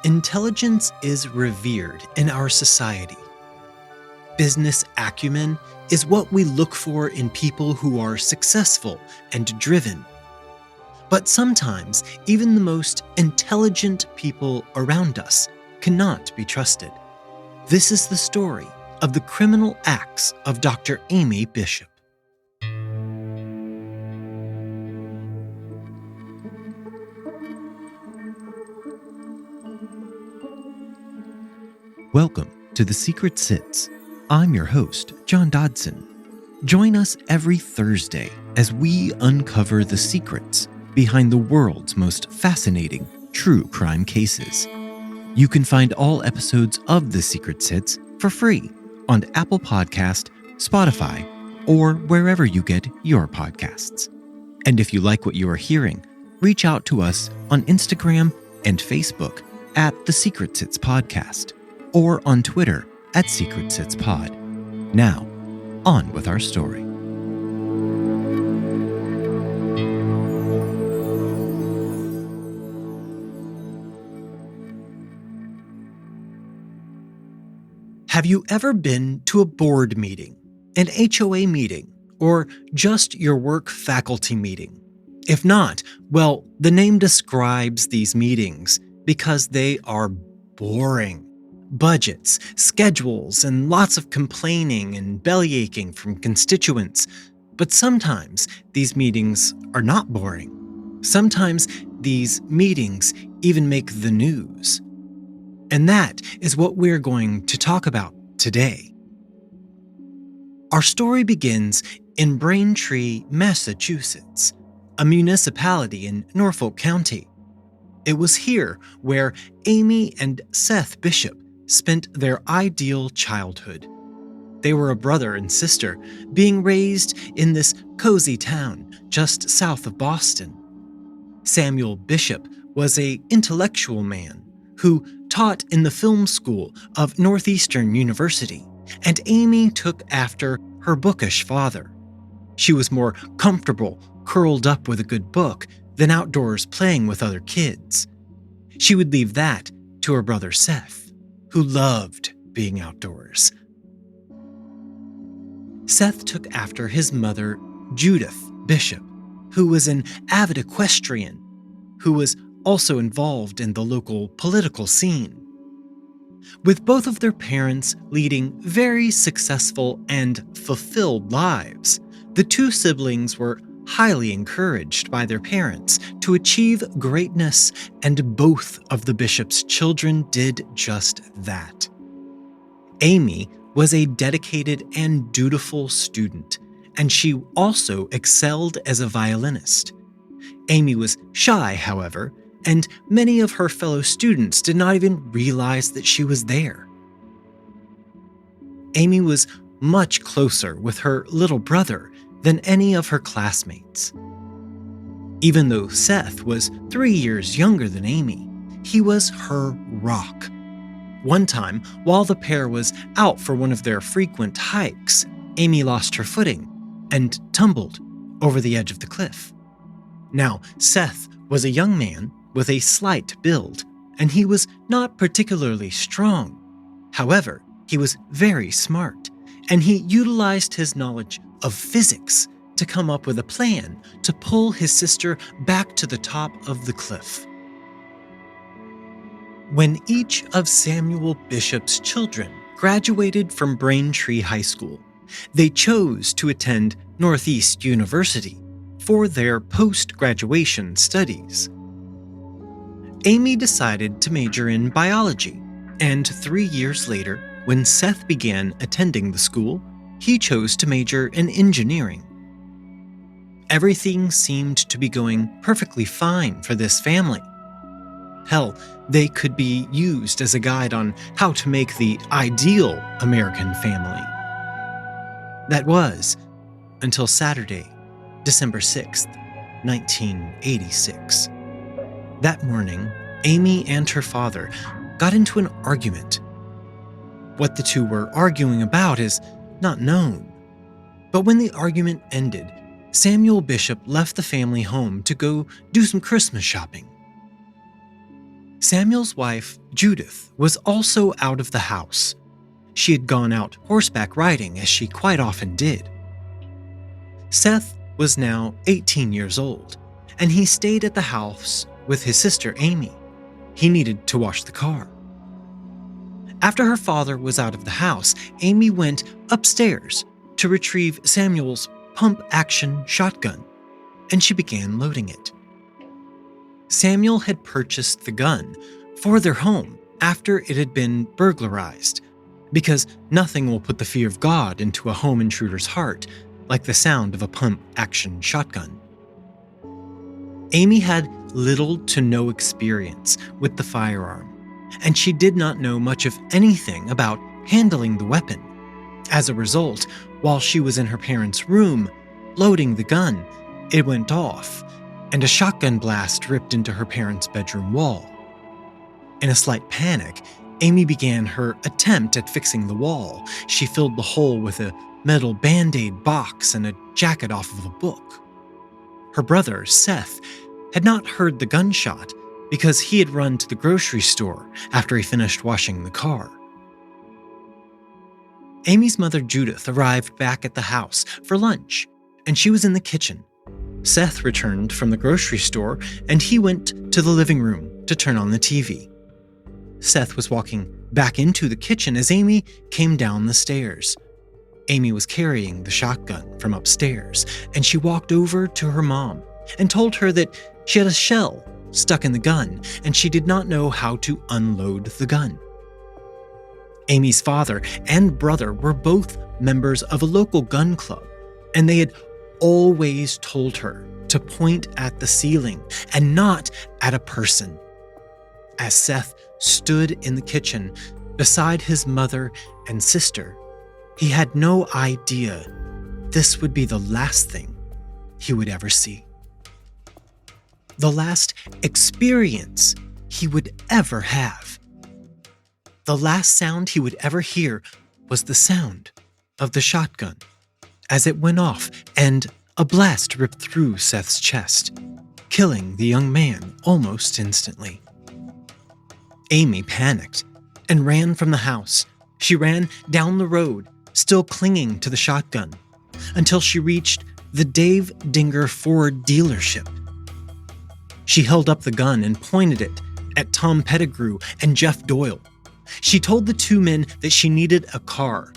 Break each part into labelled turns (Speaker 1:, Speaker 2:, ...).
Speaker 1: Intelligence is revered in our society. Business acumen is what we look for in people who are successful and driven. But sometimes, even the most intelligent people around us cannot be trusted. This is the story of the criminal acts of Dr. Amy Bishop. Welcome to The Secret Sits. I'm your host, John Dodson. Join us every Thursday as we uncover the secrets behind the world's most fascinating true crime cases. You can find all episodes of The Secret Sits for free on Apple Podcast, Spotify, or wherever you get your podcasts. And if you like what you are hearing, reach out to us on Instagram and Facebook at The Secret Sits Podcast, or on Twitter at Secret Sits Pod. Now, on with our story. Have you ever been to a board meeting, an HOA meeting, or just your work faculty meeting? If not, well, the name describes these meetings because they are boring. Budgets, schedules, and lots of complaining and bellyaching from constituents. But sometimes these meetings are not boring. Sometimes these meetings even make the news. And that is what we're going to talk about today. Our story begins in Braintree, Massachusetts, a municipality in Norfolk County. It was here where Amy and Seth Bishop spent their ideal childhood. They were a brother and sister, being raised in this cozy town just south of Boston. Samuel Bishop was an intellectual man who taught in the film school of Northeastern University, and Amy took after her bookish father. She was more comfortable curled up with a good book than outdoors playing with other kids. She would leave that to her brother Seth, who loved being outdoors. Seth took after his mother, Judith Bishop, who was an avid equestrian, who was also involved in the local political scene. With both of their parents leading very successful and fulfilled lives, the two siblings were highly encouraged by their parents to achieve greatness, and both of the Bishop's children did just that. Amy was a dedicated and dutiful student, and she also excelled as a violinist. Amy was shy, however, and many of her fellow students did not even realize that she was there. Amy was much closer with her little brother than any of her classmates. Even though Seth was 3 years younger than Amy, he was her rock. One time, while the pair was out for one of their frequent hikes, Amy lost her footing and tumbled over the edge of the cliff. Now, Seth was a young man with a slight build, and he was not particularly strong. However, he was very smart, and he utilized his knowledge of physics to come up with a plan to pull his sister back to the top of the cliff. When each of Samuel Bishop's children graduated from Braintree High School, they chose to attend Northeast University for their post-graduation studies. Amy decided to major in biology, and 3 years later, when Seth began attending the school, he chose to major in engineering. Everything seemed to be going perfectly fine for this family. Hell, they could be used as a guide on how to make the ideal American family. That was until Saturday, December 6th, 1986. That morning, Amy and her father got into an argument. What the two were arguing about is not known. But when the argument ended, Samuel Bishop left the family home to go do some Christmas shopping. Samuel's wife, Judith, was also out of the house. She had gone out horseback riding, as she quite often did. Seth was now 18 years old, and he stayed at the house with his sister Amy. He needed to wash the car. After her father was out of the house, Amy went upstairs to retrieve Samuel's pump-action shotgun, and she began loading it. Samuel had purchased the gun for their home after it had been burglarized, because nothing will put the fear of God into a home intruder's heart like the sound of a pump-action shotgun. Amy had little to no experience with the firearm, and she did not know much of anything about handling the weapon. As a result, while she was in her parents' room, loading the gun, it went off, and a shotgun blast ripped into her parents' bedroom wall. In a slight panic, Amy began her attempt at fixing the wall. She filled the hole with a metal Band-Aid box and a jacket off of a book. Her brother, Seth, had not heard the gunshot because he had run to the grocery store after he finished washing the car. Amy's mother, Judith, arrived back at the house for lunch, and she was in the kitchen. Seth returned from the grocery store, and he went to the living room to turn on the TV. Seth was walking back into the kitchen as Amy came down the stairs. Amy was carrying the shotgun from upstairs, and she walked over to her mom and told her that she had a shell stuck in the gun, and she did not know how to unload the gun. Amy's father and brother were both members of a local gun club, and they had always told her to point at the ceiling and not at a person. As Seth stood in the kitchen beside his mother and sister, he had no idea this would be the last thing he would ever see. The last experience he would ever have. The last sound he would ever hear was the sound of the shotgun as it went off, and a blast ripped through Seth's chest, killing the young man almost instantly. Amy panicked and ran from the house. She ran down the road, still clinging to the shotgun, until she reached the Dave Dinger Ford dealership. She held up the gun and pointed it at Tom Pettigrew and Jeff Doyle. She told the two men that she needed a car.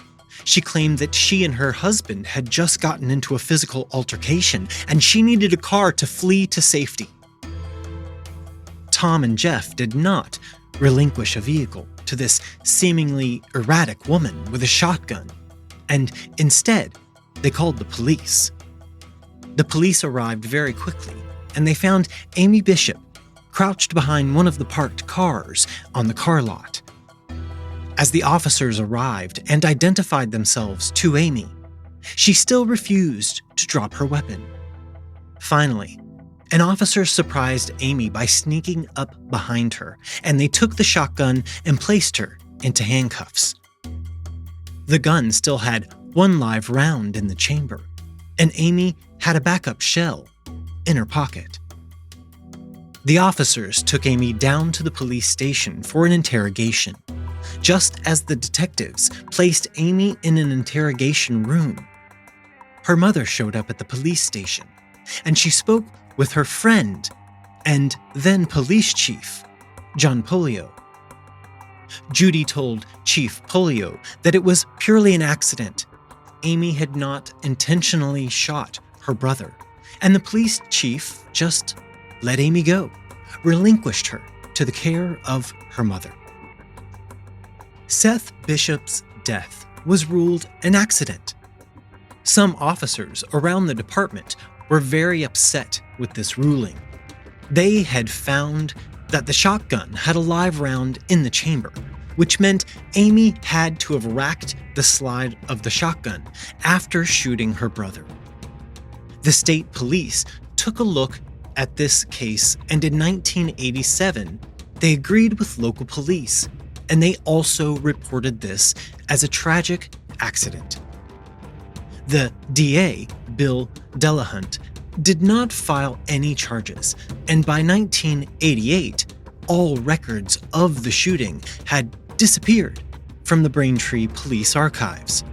Speaker 1: She claimed that she and her husband had just gotten into a physical altercation, and she needed a car to flee to safety. Tom and Jeff did not relinquish a vehicle to this seemingly erratic woman with a shotgun, and instead, they called the police. The police arrived very quickly, and they found Amy Bishop crouched behind one of the parked cars on the car lot. As the officers arrived and identified themselves to Amy, she still refused to drop her weapon. Finally, an officer surprised Amy by sneaking up behind her, and they took the shotgun and placed her into handcuffs. The gun still had one live round in the chamber, and Amy had a backup shell in her pocket. The officers took Amy down to the police station for an interrogation. Just as the detectives placed Amy in an interrogation room, her mother showed up at the police station, and she spoke with her friend and then police chief, John Polio. Judy told Chief Polio that it was purely an accident. Amy had not intentionally shot her brother, and the police chief just let Amy go, relinquished her to the care of her mother. Seth Bishop's death was ruled an accident. Some officers around the department were very upset with this ruling. They had found that the shotgun had a live round in the chamber, which meant Amy had to have racked the slide of the shotgun after shooting her brother. The state police took a look at this case, and in 1987, they agreed with local police, and they also reported this as a tragic accident. The DA, Bill Delahunt, did not file any charges, and by 1988, all records of the shooting had disappeared from the Braintree police archives.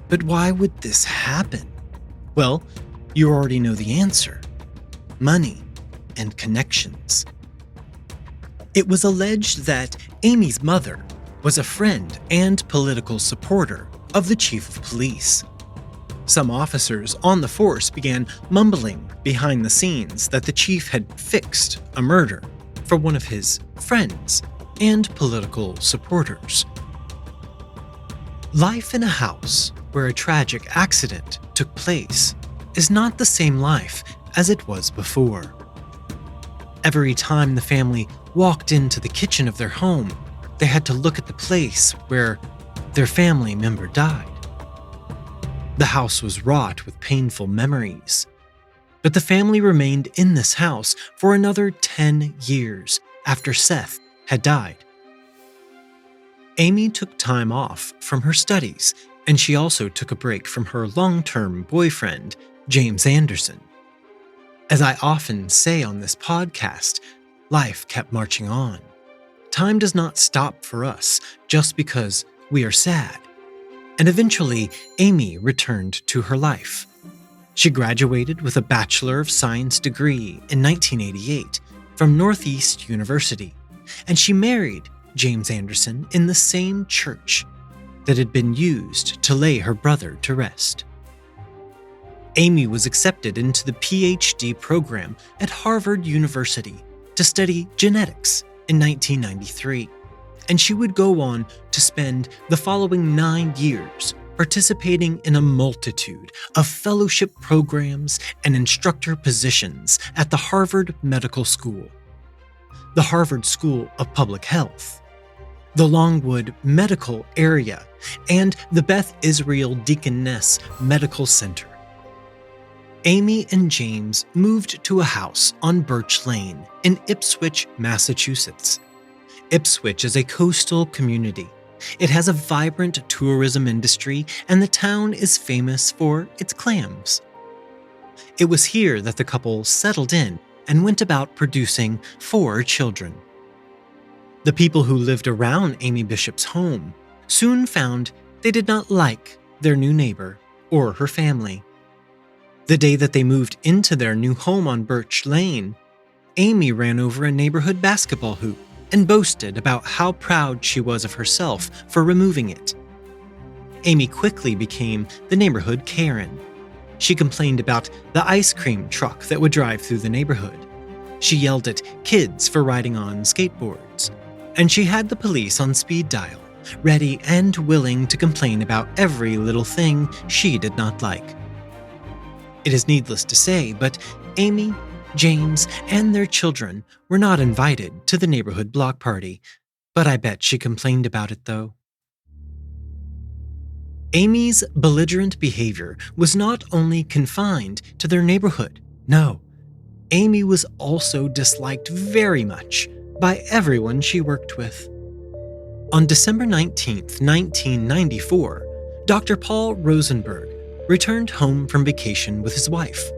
Speaker 1: But why would this happen? Well, you already know the answer: money and connections. It was alleged that Amy's mother was a friend and political supporter of the chief of police. Some officers on the force began mumbling behind the scenes that the chief had fixed a murder for one of his friends and political supporters. Life in a house where a tragic accident took place is not the same life as it was before. Every time the family walked into the kitchen of their home, they had to look at the place where their family member died. The house was wrought with painful memories, but the family remained in this house for another 10 years after Seth had died. Amy took time off from her studies, and she also took a break from her long-term boyfriend, James Anderson. As I often say on this podcast, life kept marching on. Time does not stop for us just because we are sad. And eventually, Amy returned to her life. She graduated with a Bachelor of Science degree in 1988 from Northeast University, and she married James Anderson in the same church that had been used to lay her brother to rest. Amy was accepted into the PhD program at Harvard University to study genetics in 1993, and she would go on to spend the following 9 years participating in a multitude of fellowship programs and instructor positions at the Harvard Medical School, the Harvard School of Public Health, the Longwood Medical Area, and the Beth Israel Deaconess Medical Center. Amy and James moved to a house on Birch Lane in Ipswich, Massachusetts. Ipswich is a coastal community. It has a vibrant tourism industry, and the town is famous for its clams. It was here that the couple settled in and went about producing 4 children. The people who lived around Amy Bishop's home soon found they did not like their new neighbor or her family. The day that they moved into their new home on Birch Lane, Amy ran over a neighborhood basketball hoop and boasted about how proud she was of herself for removing it. Amy quickly became the neighborhood Karen. She complained about the ice cream truck that would drive through the neighborhood. She yelled at kids for riding on skateboards. And she had the police on speed dial, ready and willing to complain about every little thing she did not like. It is needless to say, but Amy, James, and their children were not invited to the neighborhood block party, but I bet she complained about it though. Amy's belligerent behavior was not only confined to their neighborhood. No, Amy was also disliked very much by everyone she worked with. On December 19, 1994, Dr. Paul Rosenberg returned home from vacation with his wife.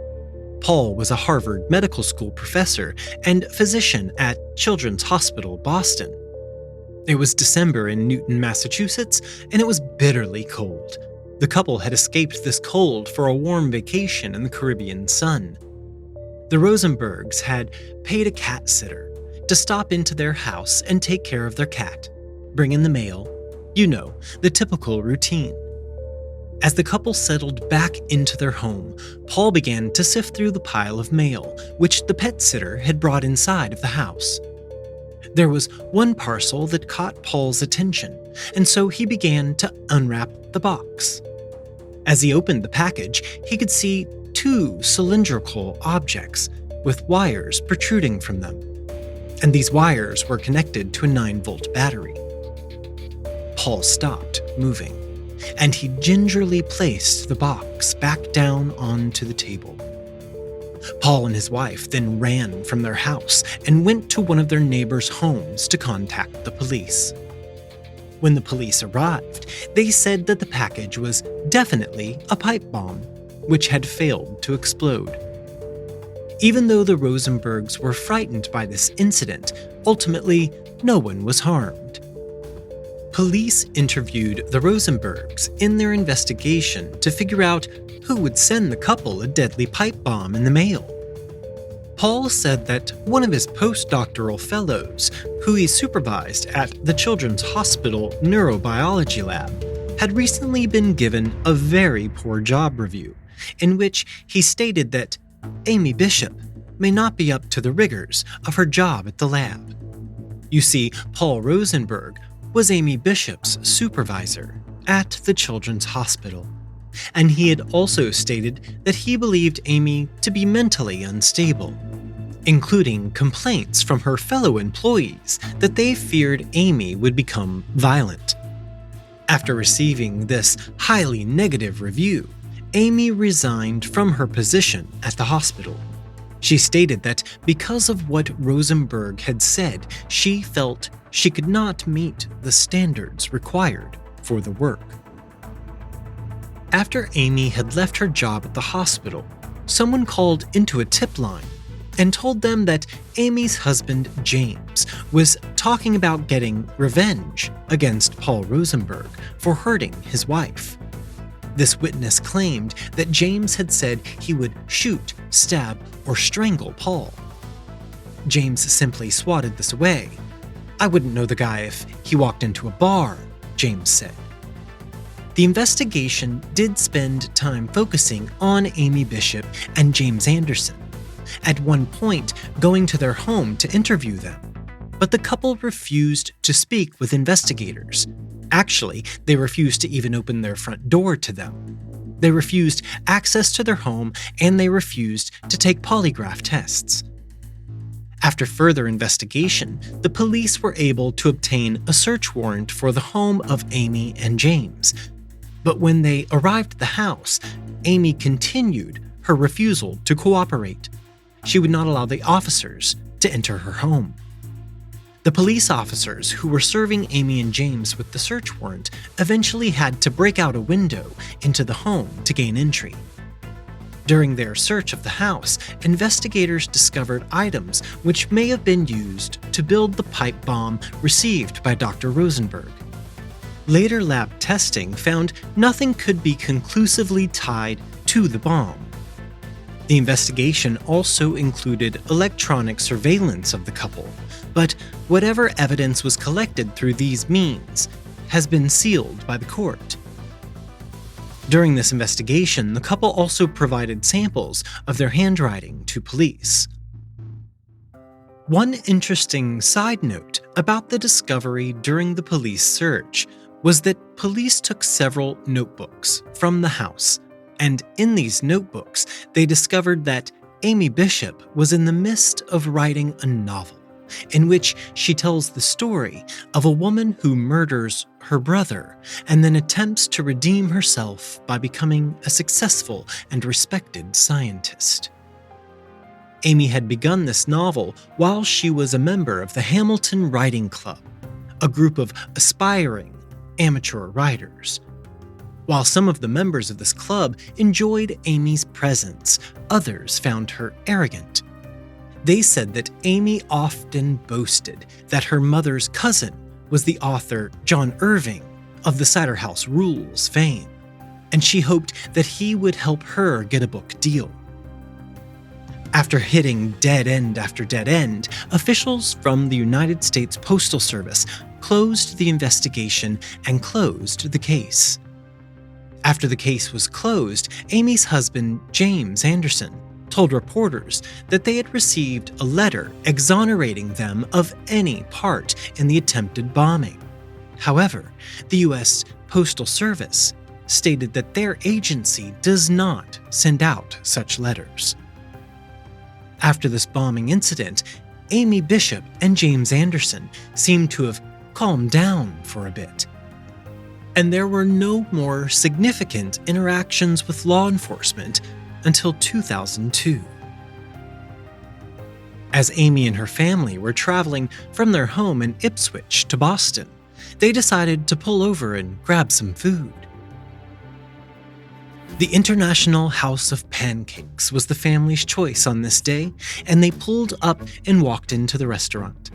Speaker 1: Paul was a Harvard Medical School professor and physician at Children's Hospital, Boston. It was December in Newton, Massachusetts, and it was bitterly cold. The couple had escaped this cold for a warm vacation in the Caribbean sun. The Rosenbergs had paid a cat sitter to stop into their house and take care of their cat, bring in the mail, the typical routine. As the couple settled back into their home, Paul began to sift through the pile of mail, which the pet sitter had brought inside of the house. There was one parcel that caught Paul's attention, and so he began to unwrap the box. As he opened the package, he could see 2 cylindrical objects with wires protruding from them, and these wires were connected to a 9-volt battery. Paul stopped moving, and he gingerly placed the box back down onto the table. Paul and his wife then ran from their house and went to one of their neighbors' homes to contact the police. When the police arrived, they said that the package was definitely a pipe bomb, which had failed to explode. Even though the Rosenbergs were frightened by this incident, ultimately, no one was harmed. Police interviewed the Rosenbergs in their investigation to figure out who would send the couple a deadly pipe bomb in the mail. Paul said that one of his postdoctoral fellows, who he supervised at the Children's Hospital Neurobiology Lab, had recently been given a very poor job review, in which he stated that Amy Bishop may not be up to the rigors of her job at the lab. You see, Paul Rosenberg was Amy Bishop's supervisor at the Children's Hospital, and he had also stated that he believed Amy to be mentally unstable, including complaints from her fellow employees that they feared Amy would become violent. After receiving this highly negative review, Amy resigned from her position at the hospital. She stated that because of what Rosenberg had said, she felt she could not meet the standards required for the work. After Amy had left her job at the hospital, someone called into a tip line and told them that Amy's husband, James, was talking about getting revenge against Paul Rosenberg for hurting his wife. This witness claimed that James had said he would shoot, stab, or strangle Paul. James simply swatted this away. "I wouldn't know the guy if he walked into a bar," James said. The investigation did spend time focusing on Amy Bishop and James Anderson, at one point going to their home to interview them. But the couple refused to speak with investigators. Actually, they refused to even open their front door to them. They refused access to their home, and they refused to take polygraph tests. After further investigation, the police were able to obtain a search warrant for the home of Amy and James. But when they arrived at the house, Amy continued her refusal to cooperate. She would not allow the officers to enter her home. The police officers who were serving Amy and James with the search warrant eventually had to break out a window into the home to gain entry. During their search of the house, investigators discovered items which may have been used to build the pipe bomb received by Dr. Rosenberg. Later lab testing found nothing could be conclusively tied to the bomb. The investigation also included electronic surveillance of the couple, but whatever evidence was collected through these means has been sealed by the court. During this investigation, the couple also provided samples of their handwriting to police. One interesting side note about the discovery during the police search was that police took several notebooks from the house, and in these notebooks, they discovered that Amy Bishop was in the midst of writing a novel in which she tells the story of a woman who murders her brother and then attempts to redeem herself by becoming a successful and respected scientist. Amy had begun this novel while she was a member of the Hamilton Writing Club, a group of aspiring amateur writers. While some of the members of this club enjoyed Amy's presence, others found her arrogant. They said that Amy often boasted that her mother's cousin was the author John Irving of the Cider House Rules fame, and she hoped that he would help her get a book deal. After hitting dead end after dead end, officials from the United States Postal Service closed the investigation and closed the case. After the case was closed, Amy's husband, James Anderson, told reporters that they had received a letter exonerating them of any part in the attempted bombing. However, the U.S. Postal Service stated that their agency does not send out such letters. After this bombing incident, Amy Bishop and James Anderson seemed to have calmed down for a bit, and there were no more significant interactions with law enforcement until 2002. As Amy and her family were traveling from their home in Ipswich to Boston, they decided to pull over and grab some food. The International House of Pancakes was the family's choice on this day, and they pulled up and walked into the restaurant.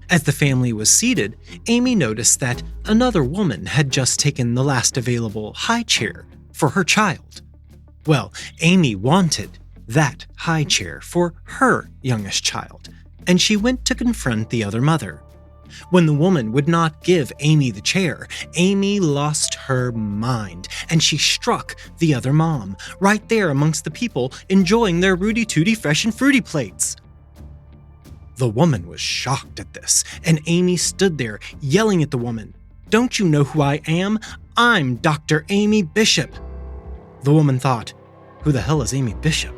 Speaker 1: As the family was seated, Amy noticed that another woman had just taken the last available high chair for her child. Well, Amy wanted that high chair for her youngest child, and she went to confront the other mother. When the woman would not give Amy the chair, Amy lost her mind, and she struck the other mom, right there amongst the people enjoying their Rooty Tooty fresh and fruity plates. The woman was shocked at this, and Amy stood there yelling at the woman, "Don't you know who I am? I'm Dr. Amy Bishop." The woman thought, "Who the hell is Amy Bishop?"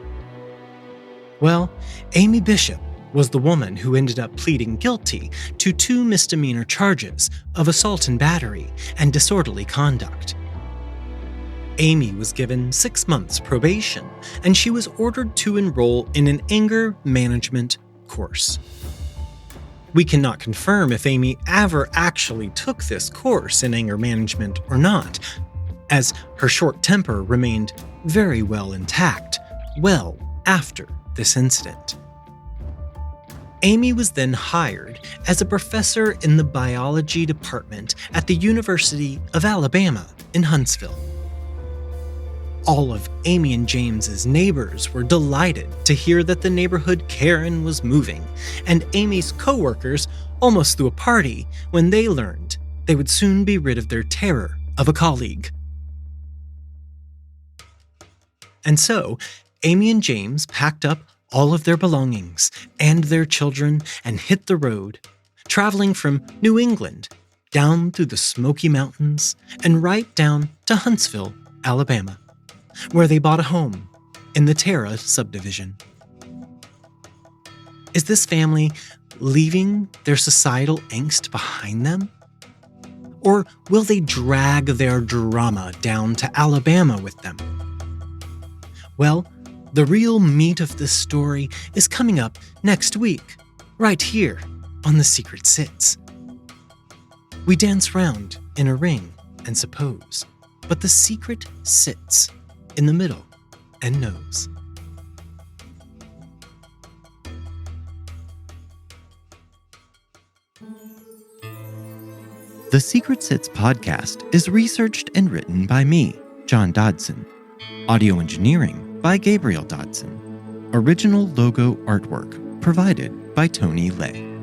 Speaker 1: Well, Amy Bishop was the woman who ended up pleading guilty to 2 misdemeanor charges of assault and battery and disorderly conduct. Amy was given 6 months probation, and she was ordered to enroll in an anger management course. We cannot confirm if Amy ever actually took this course in anger management or not, as her short temper remained very well intact well after this incident. Amy was then hired as a professor in the biology department at the University of Alabama in Huntsville. All of Amy and James's neighbors were delighted to hear that the neighborhood Karen was moving, and Amy's co-workers almost threw a party when they learned they would soon be rid of their terror of a colleague. And so, Amy and James packed up all of their belongings and their children and hit the road, traveling from New England down through the Smoky Mountains and right down to Huntsville, Alabama, where they bought a home in the Terra subdivision. Is this family leaving their societal angst behind them? Or will they drag their drama down to Alabama with them? Well, the real meat of this story is coming up next week, right here on The Secret Sits. We dance round in a ring and suppose, but the secret sits in the middle and knows. The Secret Sits podcast is researched and written by me, John Dodson. Audio engineering by Gabriel Dodson. Original logo artwork provided by Tony Lay.